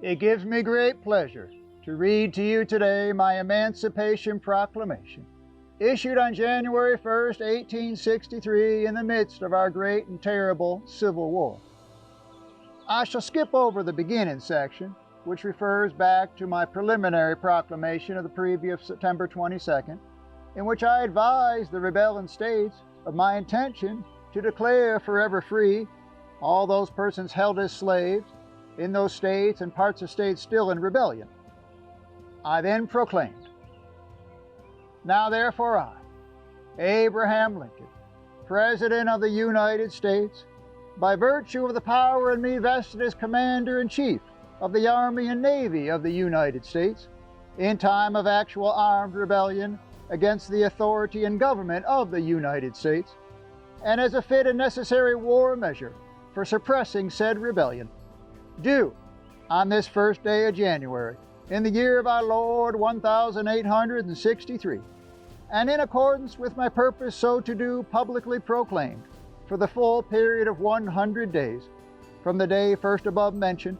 It gives me great pleasure to read to you today my Emancipation Proclamation, issued on January 1st, 1863, in the midst of our great and terrible Civil War. I shall skip over the beginning section, which refers back to my preliminary proclamation of the previous September 22nd, in which I advised the rebelling states of my intention to declare forever free all those persons held as slaves in those states and parts of states still in rebellion. I then proclaimed, "Now therefore I, Abraham Lincoln, President of the United States, by virtue of the power in me vested as Commander-in-Chief of the Army and Navy of the United States, in time of actual armed rebellion against the authority and government of the United States, and as a fit and necessary war measure for suppressing said rebellion, do, on this first day of January, in the year of our Lord 1863, and in accordance with my purpose so to do publicly proclaimed, for the full period of 100 days, from the day first above mentioned,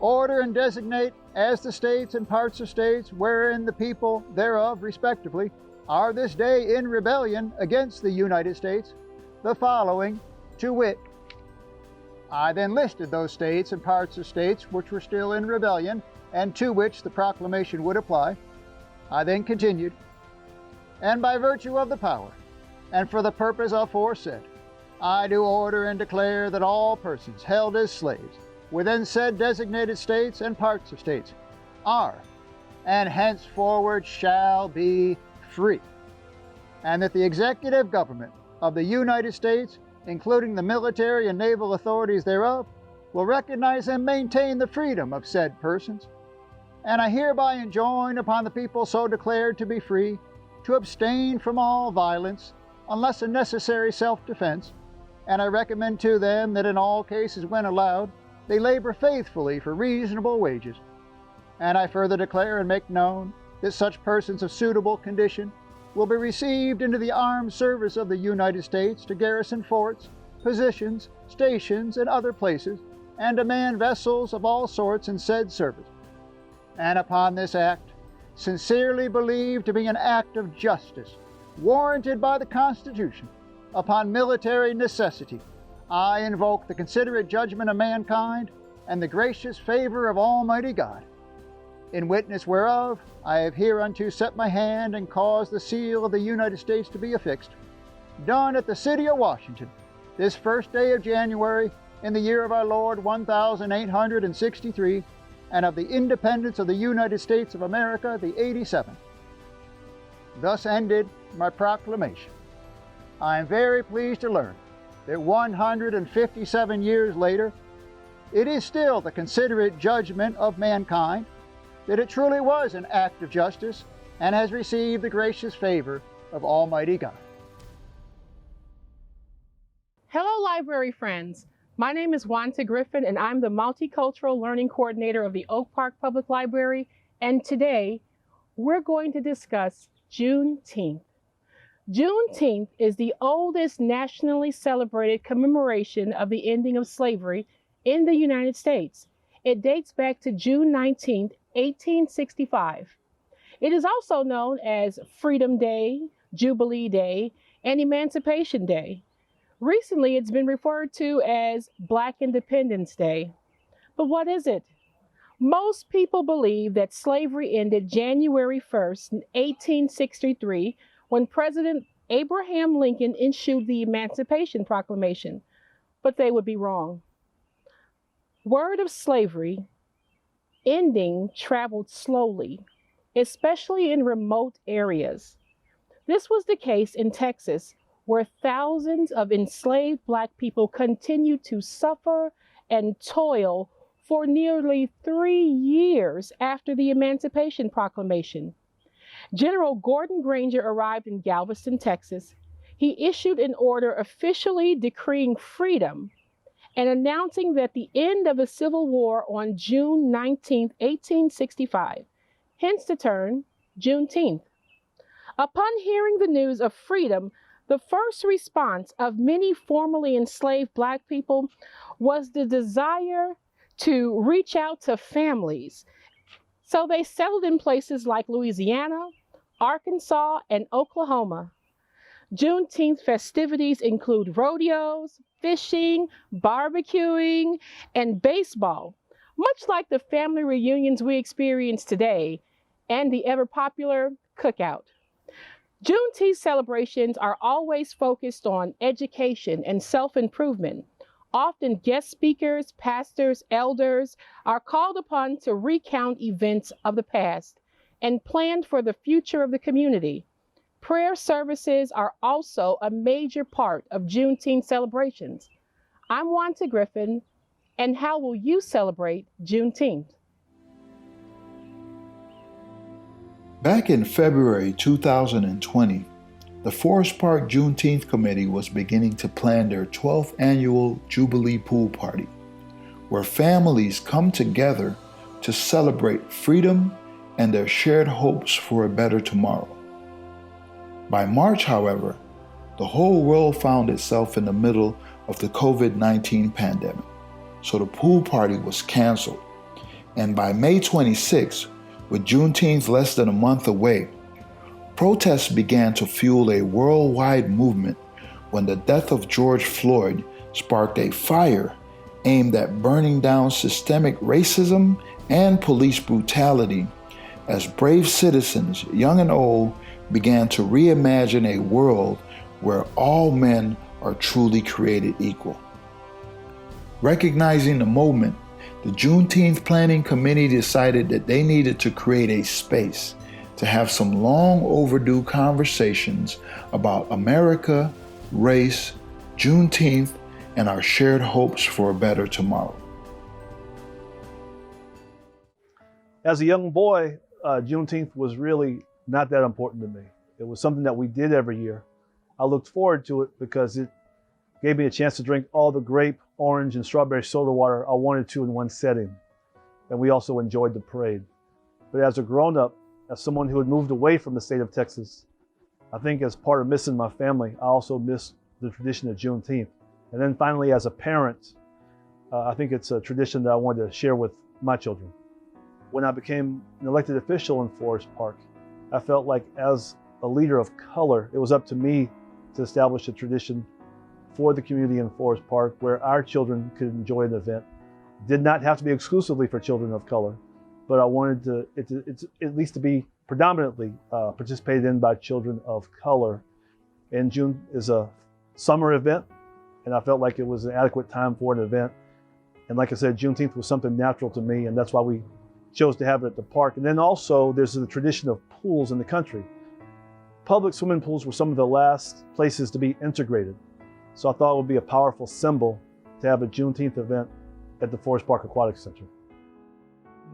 order and designate as the states and parts of states wherein the people thereof respectively are this day in rebellion against the United States, the following, to wit." I then listed those states and parts of states which were still in rebellion and to which the proclamation would apply. I then continued, "And by virtue of the power, and for the purpose aforesaid, I do order and declare that all persons held as slaves within said designated states and parts of states are, and henceforward shall be, free, and that the executive government of the United States, including the military and naval authorities thereof, will recognize and maintain the freedom of said persons. And I hereby enjoin upon the people so declared to be free to abstain from all violence, unless a necessary self-defense, and I recommend to them that in all cases when allowed, they labor faithfully for reasonable wages. And I further declare and make known that such persons of suitable condition will be received into the armed service of the United States to garrison forts, positions, stations, and other places, and to man vessels of all sorts in said service. And upon this act, sincerely believed to be an act of justice, warranted by the Constitution, upon military necessity, I invoke the considerate judgment of mankind and the gracious favor of Almighty God. In witness whereof, I have hereunto set my hand and caused the seal of the United States to be affixed, done at the city of Washington, this first day of January, in the year of our Lord 1863, and of the independence of the United States of America, the 87th. Thus ended my proclamation. I am very pleased to learn that 157 years later, it is still the considerate judgment of mankind that it truly was an act of justice and has received the gracious favor of Almighty God. Hello, library friends. My name is Wanda Griffin, and I'm the Multicultural Learning Coordinator of the Oak Park Public Library. And today, we're going to discuss Juneteenth. Juneteenth is the oldest nationally celebrated commemoration of the ending of slavery in the United States. It dates back to June 19th, 1865. It is also known as Freedom Day, Jubilee Day, and Emancipation Day. Recently, it's been referred to as Black Independence Day. But what is it? Most people believe that slavery ended January 1st, 1863, when President Abraham Lincoln issued the Emancipation Proclamation. But they would be wrong. Word of slavery ending traveled slowly, especially in remote areas. This was the case in Texas, where thousands of enslaved Black people continued to suffer and toil for nearly 3 years after the Emancipation Proclamation. General Gordon Granger arrived in Galveston, Texas. He issued an order officially decreeing freedom and announcing that the end of the Civil War on June 19, 1865, hence the term Juneteenth. Upon hearing the news of freedom, the first response of many formerly enslaved Black people was the desire to reach out to families. So they settled in places like Louisiana, Arkansas, and Oklahoma. Juneteenth festivities include rodeos, fishing, barbecuing, and baseball, much like the family reunions we experience today and the ever-popular cookout. Juneteenth celebrations are always focused on education and self-improvement. Often guest speakers, pastors, elders are called upon to recount events of the past and plan for the future of the community. Prayer services are also a major part of Juneteenth celebrations. I'm Wanta Griffin, and how will you celebrate Juneteenth? Back in February 2020, the Forest Park Juneteenth Committee was beginning to plan their 12th annual Jubilee Pool Party, where families come together to celebrate freedom and their shared hopes for a better tomorrow. By March, however, the whole world found itself in the middle of the COVID-19 pandemic, so the pool party was canceled. And by May 26, with Juneteenth less than a month away, protests began to fuel a worldwide movement when the death of George Floyd sparked a fire aimed at burning down systemic racism and police brutality as brave citizens, young and old, began to reimagine a world where all men are truly created equal. Recognizing the moment, the Juneteenth Planning Committee decided that they needed to create a space to have some long overdue conversations about America, race, Juneteenth, and our shared hopes for a better tomorrow. As a young boy, Juneteenth was really not that important to me. It was something that we did every year. I looked forward to it because it gave me a chance to drink all the grape, orange, and strawberry soda water I wanted to in one setting. And we also enjoyed the parade. But as a grown-up, as someone who had moved away from the state of Texas, I think as part of missing my family, I also missed the tradition of Juneteenth. And then finally, as a parent, I think it's a tradition that I wanted to share with my children. When I became an elected official in Forest Park, I felt like as a leader of color, it was up to me to establish a tradition for the community in Forest Park where our children could enjoy an event. It did not have to be exclusively for children of color, but I wanted it at least to be predominantly participated in by children of color. And June is a summer event, and I felt like it was an adequate time for an event. And like I said, Juneteenth was something natural to me, and that's why we chose to have it at the park. And then also there's the tradition of pools in the country. Public swimming pools were some of the last places to be integrated. So I thought it would be a powerful symbol to have a Juneteenth event at the Forest Park Aquatic Center.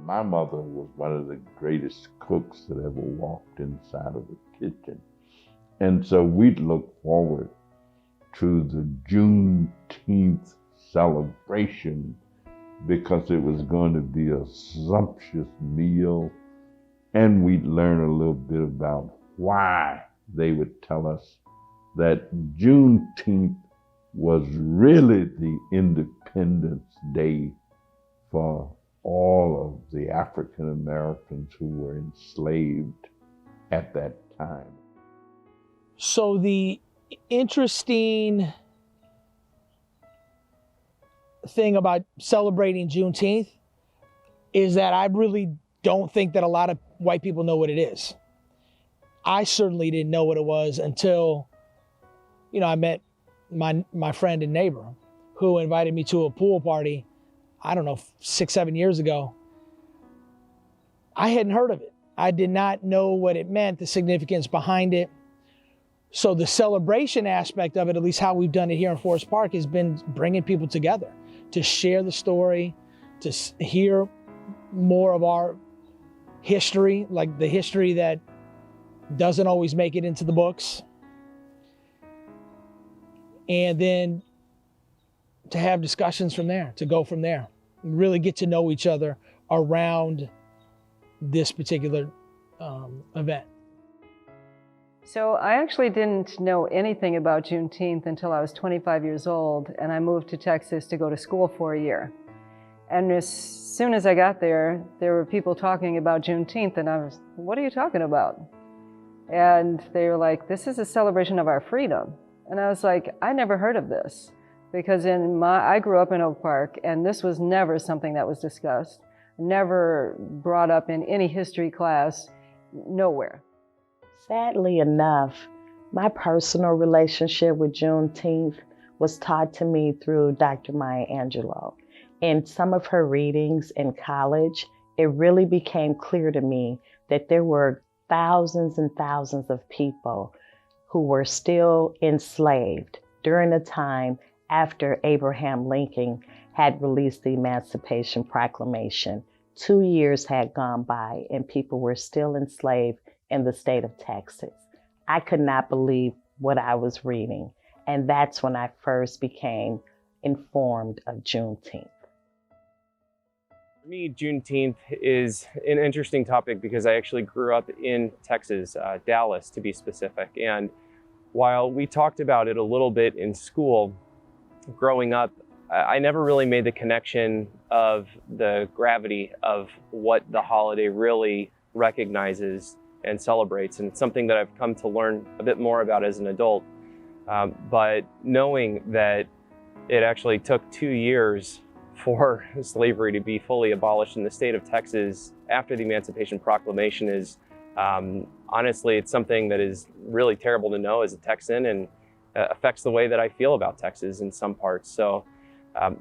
My mother was one of the greatest cooks that ever walked inside of a kitchen. And so we'd look forward to the Juneteenth celebration because it was going to be a sumptuous meal, and we'd learn a little bit about why they would tell us that Juneteenth was really the Independence Day for all of the African Americans who were enslaved at that time. So the interesting thing about celebrating Juneteenth is that I really don't think that a lot of white people know what it is. I certainly didn't know what it was until, I met my friend and neighbor who invited me to a pool party, I don't know, 6, 7 years ago. I hadn't heard of it. I did not know what it meant, the significance behind it. So the celebration aspect of it, at least how we've done it here in Forest Park, has been bringing people together to share the story, to hear more of our history, like the history that doesn't always make it into the books. And then to have discussions from there, to go from there, really get to know each other around this particular event. So I actually didn't know anything about Juneteenth until I was 25 years old, and I moved to Texas to go to school for a year. And as soon as I got there were people talking about Juneteenth, and I was, what are you talking about? And they were like, this is a celebration of our freedom. And I was like, I never heard of this, because I grew up in Oak Park, and this was never something that was discussed, never brought up in any history class, nowhere. Sadly enough, my personal relationship with Juneteenth was taught to me through Dr. Maya Angelou. In some of her readings in college, it really became clear to me that there were thousands and thousands of people who were still enslaved during the time after Abraham Lincoln had released the Emancipation Proclamation. 2 years had gone by and people were still enslaved in the state of Texas. I could not believe what I was reading, and that's when I first became informed of Juneteenth. For me, Juneteenth is an interesting topic because I actually grew up in Texas, Dallas to be specific. And while we talked about it a little bit in school, growing up, I never really made the connection of the gravity of what the holiday really recognizes and celebrates. And it's something that I've come to learn a bit more about as an adult. But knowing that it actually took 2 years for slavery to be fully abolished in the state of Texas after the Emancipation Proclamation is, honestly, it's something that is really terrible to know as a Texan, and affects the way that I feel about Texas in some parts. So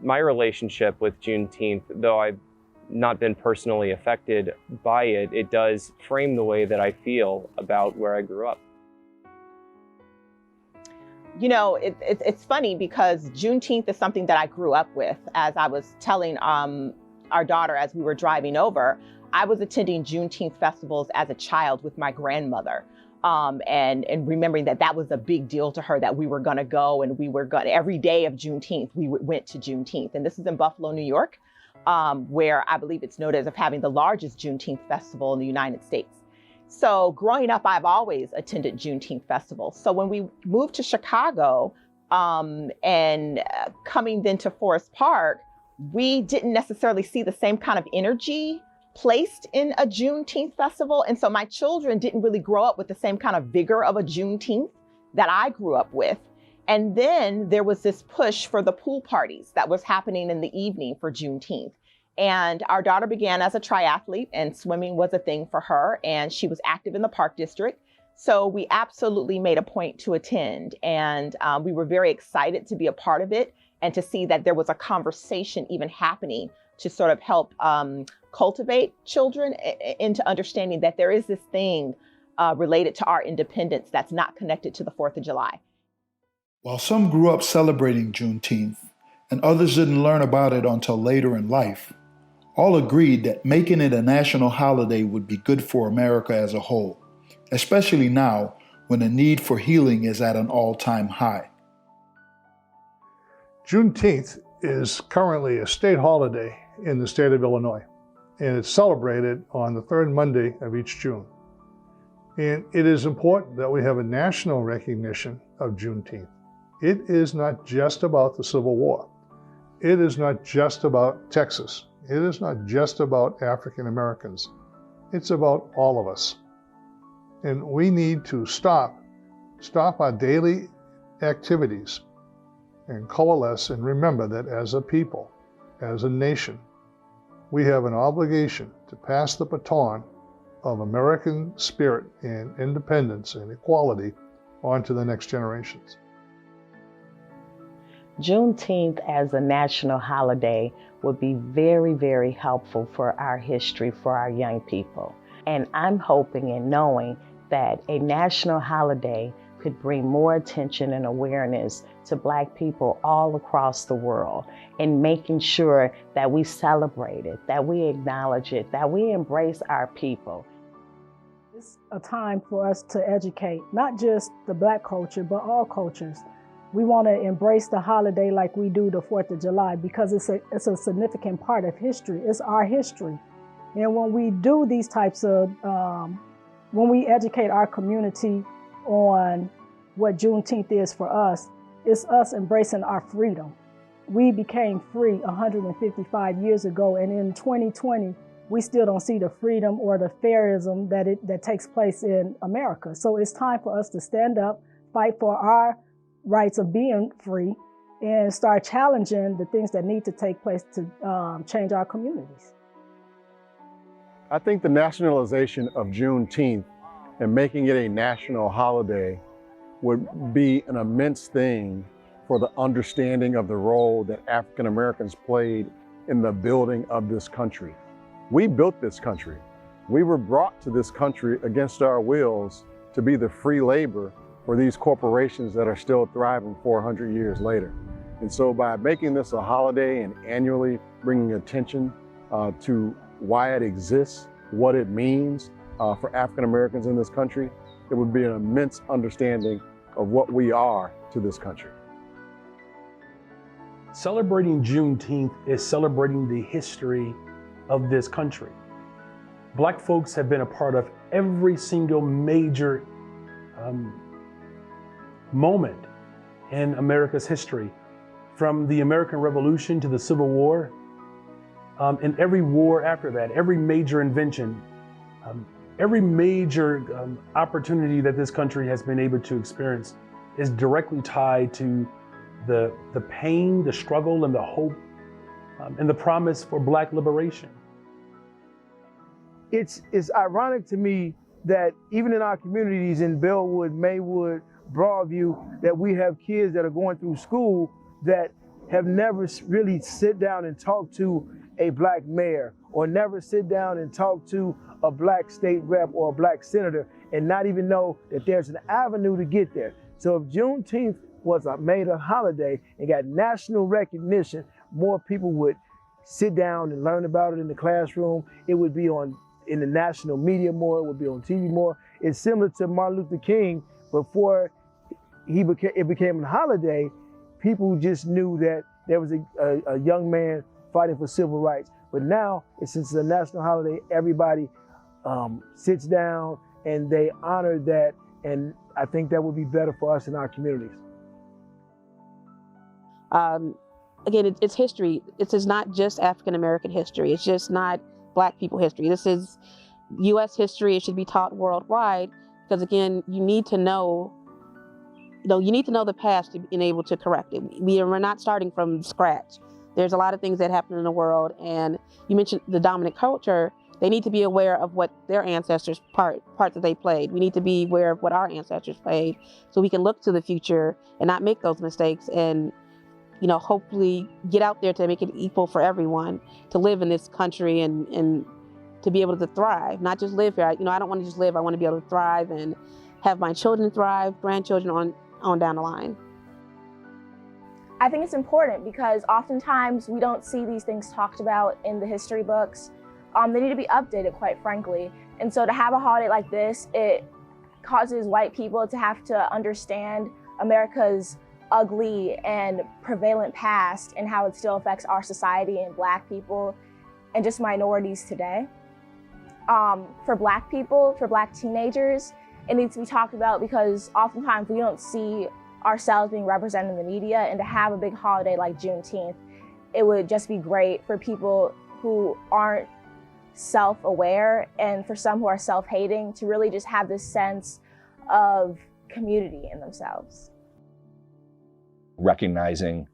my relationship with Juneteenth, though I've not been personally affected by it, it does frame the way that I feel about where I grew up. You know, it's funny because Juneteenth is something that I grew up with. As I was telling our daughter as we were driving over, I was attending Juneteenth festivals as a child with my grandmother. And remembering that was a big deal to her, that we were going to go, and we were going every day of Juneteenth, we went to Juneteenth. And this is in Buffalo, New York, where I believe it's noted as having the largest Juneteenth festival in the United States. So growing up, I've always attended Juneteenth festivals. So when we moved to Chicago and coming then to Forest Park, we didn't necessarily see the same kind of energy placed in a Juneteenth festival. And so my children didn't really grow up with the same kind of vigor of a Juneteenth that I grew up with. And then there was this push for the pool parties that was happening in the evening for Juneteenth. And our daughter began as a triathlete, and swimming was a thing for her, and she was active in the Park District. So we absolutely made a point to attend, and we were very excited to be a part of it and to see that there was a conversation even happening to sort of help cultivate children into understanding that there is this thing related to our independence that's not connected to the 4th of July. While some grew up celebrating Juneteenth and others didn't learn about it until later in life, all agreed that making it a national holiday would be good for America as a whole, especially now when the need for healing is at an all-time high. Juneteenth is currently a state holiday in the state of Illinois, and it's celebrated on the third Monday of each June. And it is important that we have a national recognition of Juneteenth. It is not just about the Civil War. It is not just about Texas. It is not just about African Americans. It's about all of us. And we need to stop our daily activities and coalesce and remember that as a people, as a nation, we have an obligation to pass the baton of American spirit and independence and equality on to the next generations. Juneteenth as a national holiday would be very, very helpful for our history, for our young people. And I'm hoping and knowing that a national holiday could bring more attention and awareness to Black people all across the world, and making sure that we celebrate it, that we acknowledge it, that we embrace our people. It's a time for us to educate, not just the Black culture, but all cultures. We want to embrace the holiday like we do the 4th of July because it's a significant part of history. It's our history. And when we do these types of, when we educate our community on what Juneteenth is for us, it's us embracing our freedom. we became free 155 years ago, and in 2020, we still don't see the freedom or the fairism that takes place in America. So it's time for us to stand up, fight for our rights of being free, and start challenging the things that need to take place to change our communities. I think the nationalization of Juneteenth and making it a national holiday would be an immense thing for the understanding of the role that African Americans played in the building of this country. We built this country. We were brought to this country against our wills to be the free labor for these corporations that are still thriving 400 years later. And so by making this a holiday and annually bringing attention to why it exists, what it means for African Americans in this country, it would be an immense understanding of what we are to this country. Celebrating Juneteenth is celebrating the history of this country. Black folks have been a part of every single major moment in America's history, from the American Revolution to the Civil War, and every war after that, every major invention, every major opportunity that this country has been able to experience is directly tied to the pain, the struggle, and the hope, and the promise for Black liberation. It's ironic to me that even in our communities in Bellwood, Maywood, Broadview, that we have kids that are going through school that have never really sit down and talk to a Black mayor, or never sit down and talk to a Black state rep or a Black senator, and not even know that there's an avenue to get there. So if Juneteenth was made a holiday and got national recognition, more people would sit down and learn about it in the classroom. It would be in the national media more, it would be on TV more. It's similar to Martin Luther King. Before it became a holiday, people just knew that there was a young man fighting for civil rights. But now, since it's a national holiday, everybody sits down and they honor that, and I think that would be better for us in our communities. Again, it's history. This is not just African American history. It's just not Black people history. This is U.S. history. It should be taught worldwide, because again, you need to know the past to be able to correct it. We're not starting from scratch. There's a lot of things that happen in the world, and you mentioned the dominant culture. They need to be aware of what their ancestors part that they played. We need to be aware of what our ancestors played, so we can look to the future and not make those mistakes, and hopefully get out there to make it equal for everyone to live in this country and to be able to thrive, not just live here. I don't want to just live. I want to be able to thrive and have my children thrive, grandchildren on down the line. I think it's important because oftentimes we don't see these things talked about in the history books. They need to be updated, quite frankly. And so to have a holiday like this, it causes white people to have to understand America's ugly and prevalent past and how it still affects our society and Black people and just minorities today. For Black people, for Black teenagers, it needs to be talked about because oftentimes we don't see ourselves being represented in the media, and to have a big holiday like Juneteenth, it would just be great for people who aren't self-aware and for some who are self-hating to really just have this sense of community in themselves. Recognizing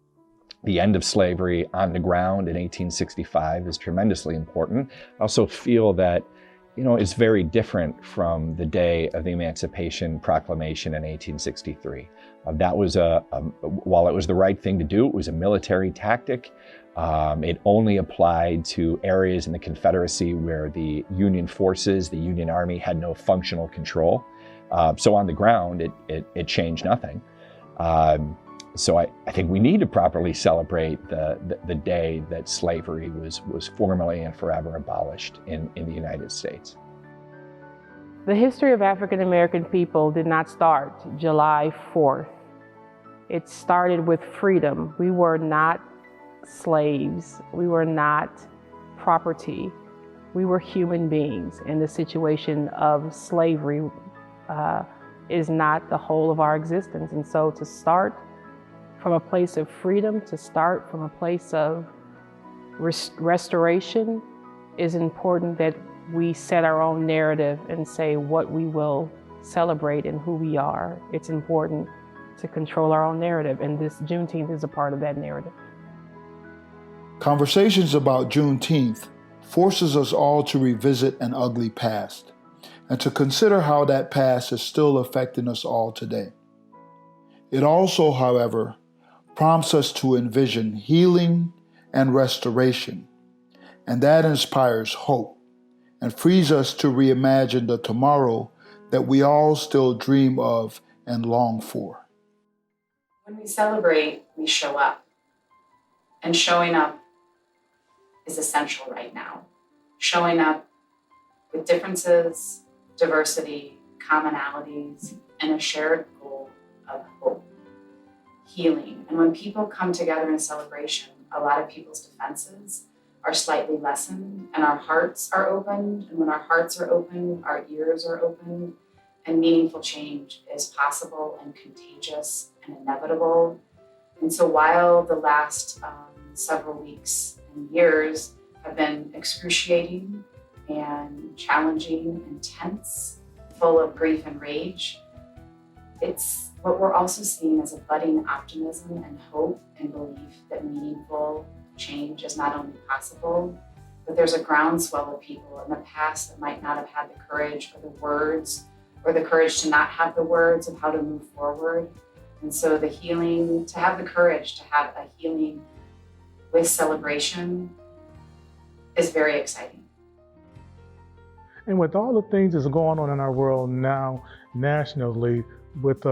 the end of slavery on the ground in 1865 is tremendously important. I also feel that it's very different from the day of the Emancipation Proclamation in 1863. That was while it was the right thing to do, it was a military tactic. It only applied to areas in the Confederacy where the Union forces, the Union Army, had no functional control. So on the ground, it changed nothing. So I think we need to properly celebrate the day that slavery was formally and forever abolished in the United States. The history of African American people did not start July 4th. It started with freedom. We were not slaves. We were not property. We were human beings, and the situation of slavery is not the whole of our existence. And so to start from a place of freedom, to start from a place of restoration, is important that we set our own narrative and say what we will celebrate and who we are. It's important to control our own narrative, and this Juneteenth is a part of that narrative. Conversations about Juneteenth forces us all to revisit an ugly past and to consider how that past is still affecting us all today. It also, however, prompts us to envision healing and restoration, and that inspires hope and frees us to reimagine the tomorrow that we all still dream of and long for. When we celebrate, we show up. And showing up is essential right now. Showing up with differences, diversity, commonalities, and a shared goal of hope, healing. And when people come together in celebration, a lot of people's defenses are slightly lessened and our hearts are opened. And when our hearts are open, our ears are open, and meaningful change is possible and contagious and inevitable. And so while the last several weeks and years have been excruciating and challenging and tense, full of grief and rage, it's what we're also seeing as a budding optimism and hope and belief that meaningful change is not only possible, but there's a groundswell of people in the past that might not have had the courage or the words, or the courage to not have the words of how to move forward. And so the healing, to have the courage to have a healing with celebration is very exciting. And with all the things that's going on in our world now, nationally, with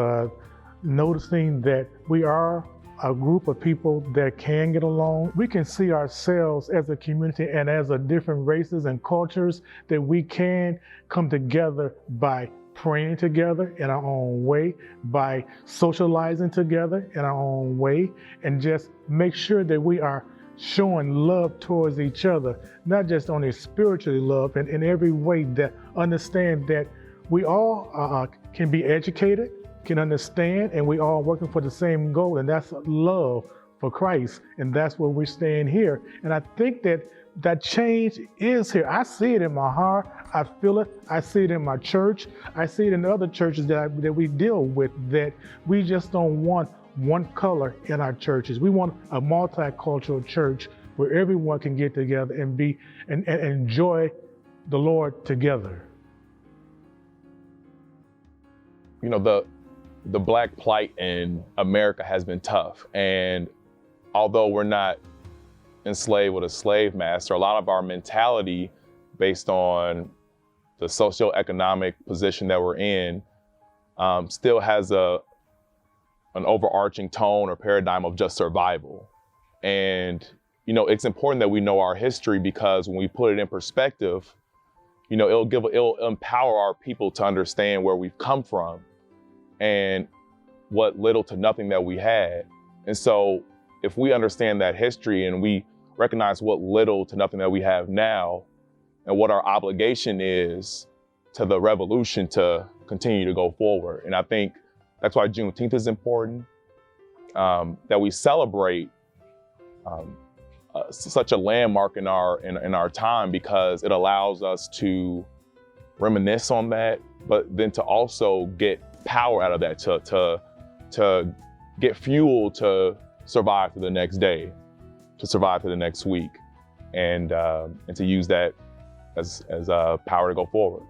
noticing that we are a group of people that can get along, we can see ourselves as a community and as a different races and cultures, that we can come together by praying together in our own way, by socializing together in our own way, and just make sure that we are showing love towards each other, not just only spiritually love, and in every way that understand that we all can be educated, can understand, and we all working for the same goal, and that's love for Christ, and that's where we're staying here. And I think that change is here. I see it in my heart. I feel it. I see it in my church. I see it in the other churches that we deal with, that we just don't want one color in our churches. We want a multicultural church where everyone can get together and be and enjoy the Lord together. You know, the Black plight in America has been tough. And although we're not enslaved with a slave master, a lot of our mentality based on the socioeconomic position that we're in still has an overarching tone or paradigm of just survival. And, you know, it's important that we know our history, because when we put it in perspective, you know, it'll empower our people to understand where we've come from and what little to nothing that we had. And so if we understand that history and we recognize what little to nothing that we have now and what our obligation is to the revolution to continue to go forward. And I think that's why Juneteenth is important, that we celebrate such a landmark in our time, because it allows us to reminisce on that, but then to also get power out of that, to get fuel to survive through the next day, to survive through the next week, and to use that as power to go forward.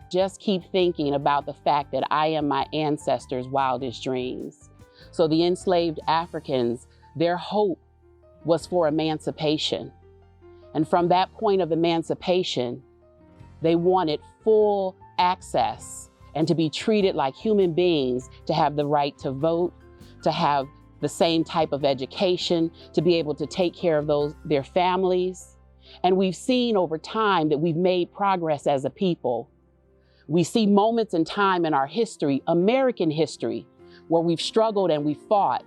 Just keep thinking about the fact that I am my ancestors' wildest dreams. So the enslaved Africans, their hope was for emancipation. And from that point of emancipation, they wanted full access and to be treated like human beings, to have the right to vote, to have the same type of education, to be able to take care of their families. And we've seen over time that we've made progress as a people. We see moments in time in our history, American history, where we've struggled and we fought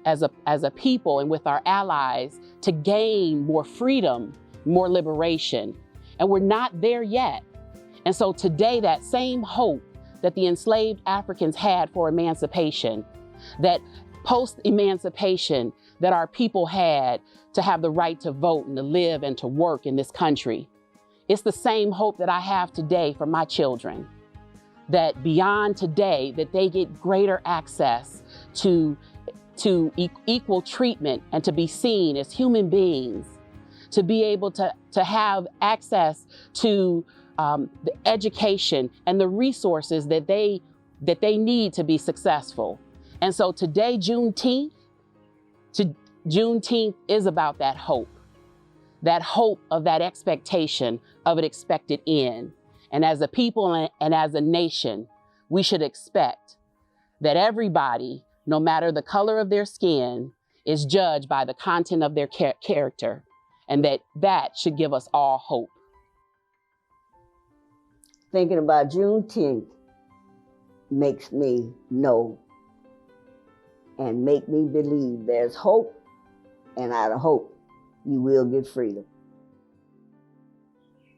as a people and with our allies to gain more freedom, more liberation. And we're not there yet. And so today, that same hope that the enslaved Africans had for emancipation, that post-emancipation that our people had to have the right to vote and to live and to work in this country. It's the same hope that I have today for my children, that beyond today, that they get greater access to equal treatment and to be seen as human beings, to be able to have access to the education and the resources that they need to be successful. And so today, Juneteenth is about that hope of that expectation of an expected end. And as a people and as a nation, we should expect that everybody, no matter the color of their skin, is judged by the content of their character, and that should give us all hope. Thinking about Juneteenth makes me know and make me believe there's hope, and out of hope, you will get freedom.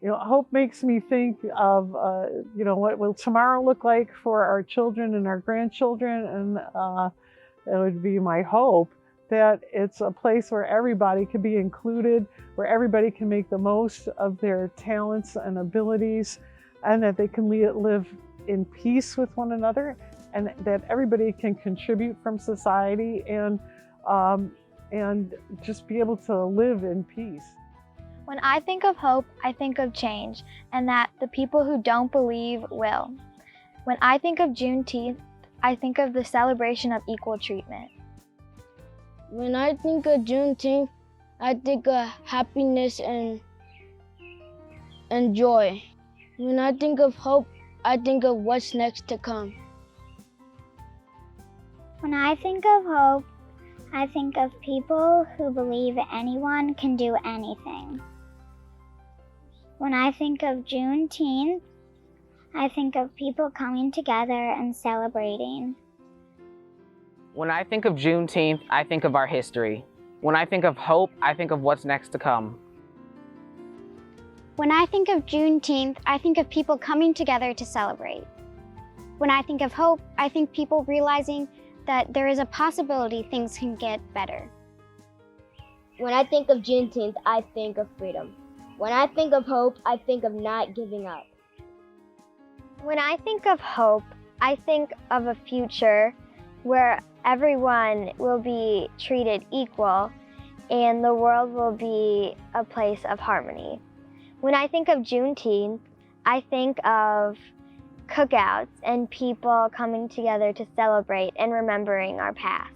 You know, hope makes me think of, what will tomorrow look like for our children and our grandchildren, and it would be my hope that it's a place where everybody can be included, where everybody can make the most of their talents and abilities, and that they can live in peace with one another, and that everybody can contribute from society and just be able to live in peace. When I think of hope, I think of change, and that the people who don't believe will. When I think of Juneteenth, I think of the celebration of equal treatment. When I think of Juneteenth, I think of happiness and joy. When I think of hope, I think of what's next to come. When I think of hope, I think of people who believe anyone can do anything. When I think of Juneteenth, I think of people coming together and celebrating. When I think of Juneteenth, I think of our history. When I think of hope, I think of what's next to come. When I think of Juneteenth, I think of people coming together to celebrate. When I think of hope, I think people realizing that there is a possibility things can get better. When I think of Juneteenth, I think of freedom. When I think of hope, I think of not giving up. When I think of hope, I think of a future where everyone will be treated equal and the world will be a place of harmony. When I think of Juneteenth, I think of cookouts and people coming together to celebrate and remembering our past.